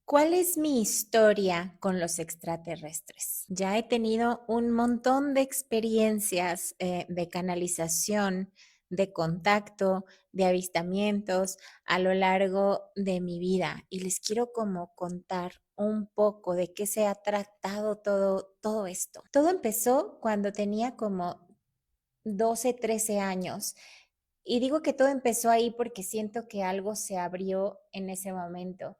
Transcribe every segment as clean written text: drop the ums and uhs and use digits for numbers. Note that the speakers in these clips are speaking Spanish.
¿Cuál es mi historia con los extraterrestres? Ya he tenido un montón de experiencias de canalización, de contacto, de avistamientos a lo largo de mi vida y les quiero como contar un poco de qué se ha tratado todo esto. Todo empezó cuando tenía como 12, 13 años. Y digo que todo empezó ahí porque siento que algo se abrió en ese momento.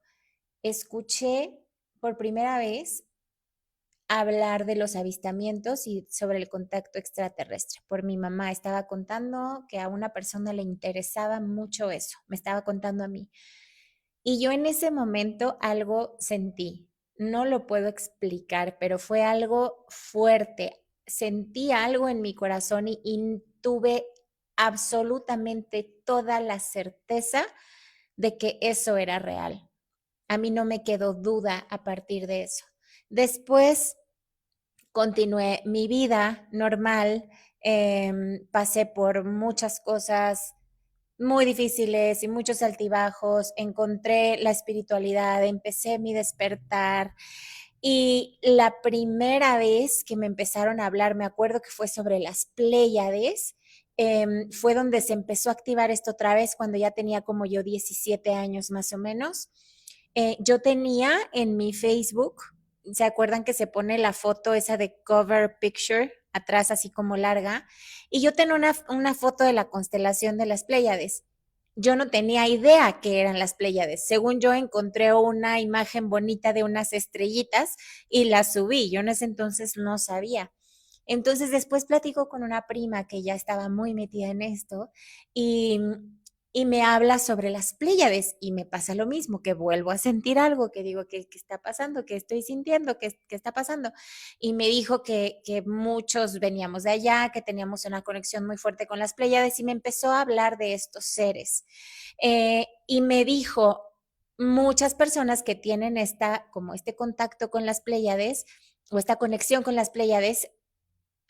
Escuché por primera vez hablar de los avistamientos y sobre el contacto extraterrestre. Por mi mamá estaba contando que a una persona le interesaba mucho eso, me estaba contando a mí. Y yo en ese momento algo sentí, no lo puedo explicar, pero fue algo fuerte. Sentí algo en mi corazón y tuve absolutamente toda la certeza de que eso era real. A mí no me quedó duda a partir de eso. Después continué mi vida normal, pasé por muchas cosas muy difíciles y muchos altibajos, encontré la espiritualidad, empecé mi despertar y la primera vez que me empezaron a hablar, me acuerdo que fue sobre las Pléyades, fue donde se empezó a activar esto otra vez cuando ya tenía como yo 17 años más o menos. Yo tenía en mi Facebook, ¿se acuerdan que se pone la foto esa de cover picture atrás así como larga? Y yo tenía una foto de la constelación de las Pléyades. Yo no tenía idea que eran las Pléyades. Según yo encontré una imagen bonita de unas estrellitas y la subí. Yo en ese entonces no sabía. Entonces después platico con una prima que ya estaba muy metida en esto y, y me habla sobre las Pléyades y me pasa lo mismo, que vuelvo a sentir algo, que digo, ¿qué está pasando? ¿Qué estoy sintiendo? ¿Qué está pasando? Y me dijo que muchos veníamos de allá, que teníamos una conexión muy fuerte con las Pléyades y me empezó a hablar de estos seres. Y me dijo, muchas personas que tienen como este contacto con las Pléyades o esta conexión con las Pléyades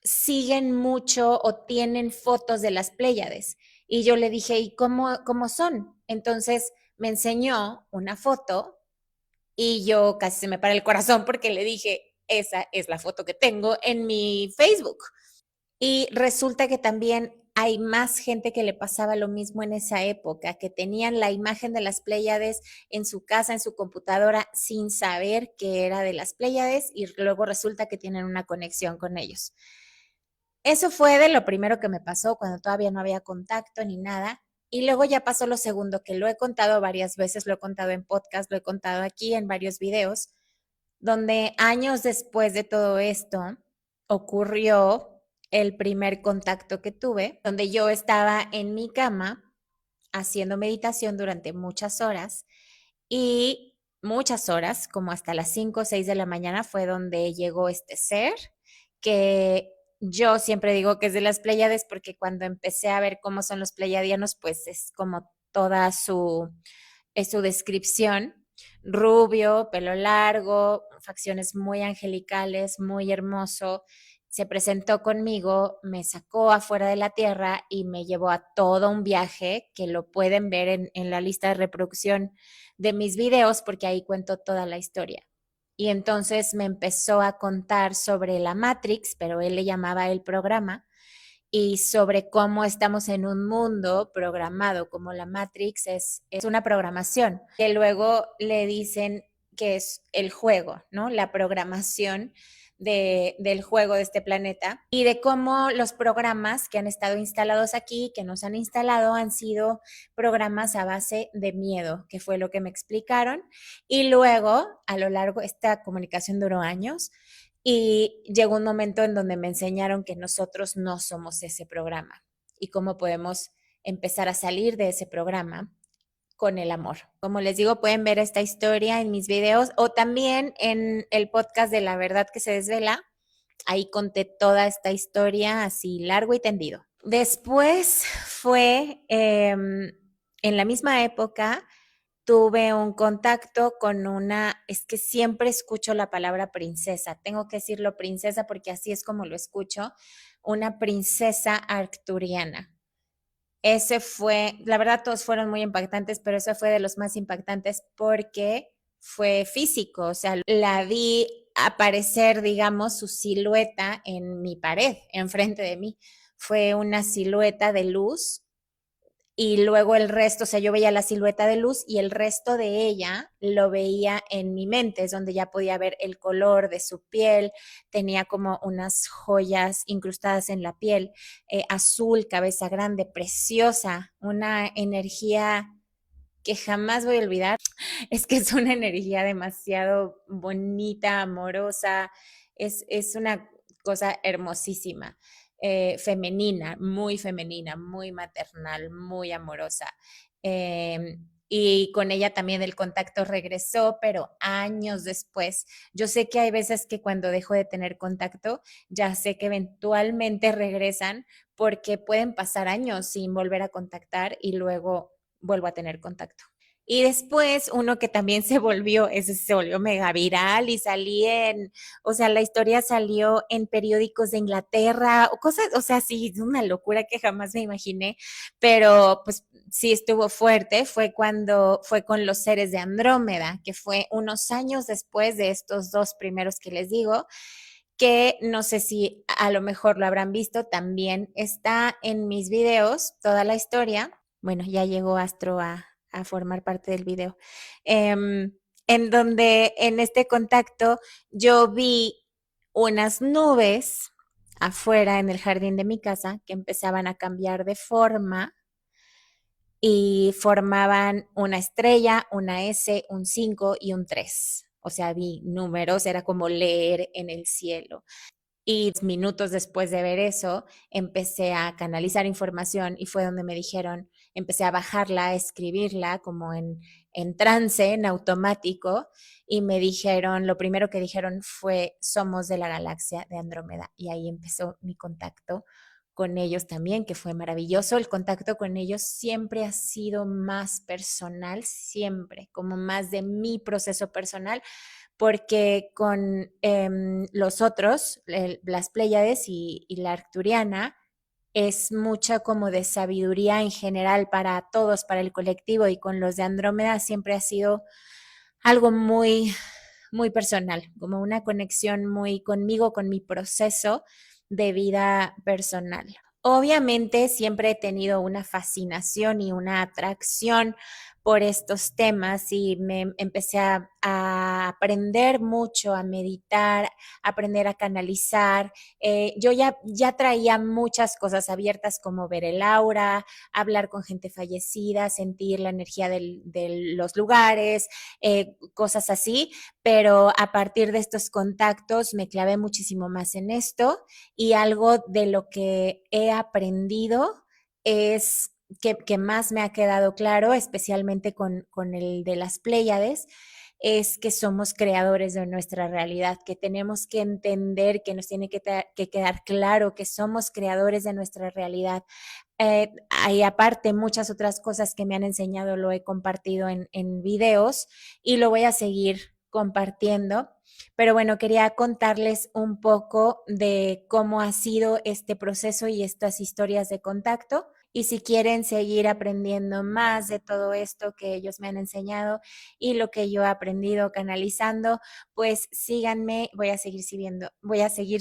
siguen mucho o tienen fotos de las Pléyades. Y yo le dije, ¿y cómo son? Entonces me enseñó una foto y yo casi se me para el corazón porque le dije, esa es la foto que tengo en mi Facebook. Y resulta que también hay más gente que le pasaba lo mismo en esa época, que tenían la imagen de las Pléyades en su casa, en su computadora, sin saber que era de las Pléyades y luego resulta que tienen una conexión con ellos. Eso fue de lo primero que me pasó cuando todavía no había contacto ni nada. Y luego ya pasó lo segundo, que lo he contado varias veces, lo he contado en podcast, lo he contado aquí en varios videos, donde años después de todo esto ocurrió el primer contacto que tuve, donde yo estaba en mi cama haciendo meditación durante muchas horas, como hasta las 5 o 6 de la mañana fue donde llegó este ser, que yo siempre digo que es de las Pléyades porque cuando empecé a ver cómo son los pleiadianos, pues es como toda su descripción, rubio, pelo largo, facciones muy angelicales, muy hermoso. Se presentó conmigo, me sacó afuera de la tierra y me llevó a todo un viaje que lo pueden ver en la lista de reproducción de mis videos porque ahí cuento toda la historia. Y entonces me empezó a contar sobre la Matrix, pero él le llamaba el programa, y sobre cómo estamos en un mundo programado, como la Matrix es una programación, que luego le dicen que es el juego, ¿no? La programación del juego de este planeta y de cómo los programas que han estado instalados aquí, que nos han instalado, han sido programas a base de miedo, que fue lo que me explicaron. Y luego, a lo largo, esta comunicación duró años, y llegó un momento en donde me enseñaron que nosotros no somos ese programa y cómo podemos empezar a salir de ese programa con el amor. Como les digo, pueden ver esta historia en mis videos o también en el podcast de La Verdad que se desvela. Ahí conté toda esta historia así largo y tendido. Después fue en la misma época tuve un contacto con es que siempre escucho la palabra princesa, tengo que decirlo princesa porque así es como lo escucho, una princesa arcturiana. Ese fue, la verdad todos fueron muy impactantes, pero ese fue de los más impactantes porque fue físico, o sea, la vi aparecer, digamos, su silueta en mi pared, enfrente de mí. Fue una silueta de luz y luego el resto, o sea, yo veía la silueta de luz y el resto de ella lo veía en mi mente, es donde ya podía ver el color de su piel, tenía como unas joyas incrustadas en la piel, azul, cabeza grande, preciosa, una energía que jamás voy a olvidar. Es que es una energía demasiado bonita, amorosa, es una cosa hermosísima, femenina, muy maternal, muy amorosa. Y con ella también el contacto regresó, pero años después. Yo sé que hay veces que cuando dejo de tener contacto, ya sé que eventualmente regresan porque pueden pasar años sin volver a contactar y luego vuelvo a tener contacto. Y después uno que también ese se volvió mega viral y salí en, o sea, la historia salió en periódicos de Inglaterra, o cosas, o sea, sí, una locura que jamás me imaginé, pero pues sí estuvo fuerte, fue con los seres de Andrómeda, que fue unos años después de estos dos primeros que les digo, que no sé si a lo mejor lo habrán visto, también está en mis videos toda la historia. Bueno, ya llegó Astro a formar parte del video, en donde en este contacto yo vi unas nubes afuera en el jardín de mi casa que empezaban a cambiar de forma y formaban una estrella, una S, un 5 y un 3. O sea, vi números, era como leer en el cielo. Y minutos después de ver eso, empecé a canalizar información y fue donde me dijeron, empecé a bajarla, a escribirla como en trance, en automático, y me dijeron, lo primero que dijeron fue, somos de la galaxia de Andrómeda. Y ahí empezó mi contacto con ellos también, que fue maravilloso. El contacto con ellos siempre ha sido más personal, siempre, como más de mi proceso personal, porque con los otros, las Pléyades y la Arcturiana, es mucha como de sabiduría en general para todos, para el colectivo, y con los de Andrómeda siempre ha sido algo muy, muy personal, como una conexión muy conmigo, con mi proceso de vida personal. Obviamente siempre he tenido una fascinación y una atracción por estos temas y me empecé a aprender mucho, a meditar, a aprender a canalizar. Yo ya traía muchas cosas abiertas como ver el aura, hablar con gente fallecida, sentir la energía de los lugares, cosas así, pero a partir de estos contactos me clavé muchísimo más en esto y algo de lo que he aprendido es que más me ha quedado claro, especialmente con el de las Pléyades, es que somos creadores de nuestra realidad, que tenemos que entender, que nos tiene que quedar claro que somos creadores de nuestra realidad. Hay aparte muchas otras cosas que me han enseñado, lo he compartido en videos y lo voy a seguir compartiendo. Pero bueno, quería contarles un poco de cómo ha sido este proceso y estas historias de contacto. Y si quieren seguir aprendiendo más de todo esto que ellos me han enseñado y lo que yo he aprendido canalizando, pues síganme, voy a seguir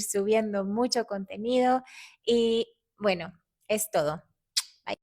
subiendo mucho contenido y bueno, es todo.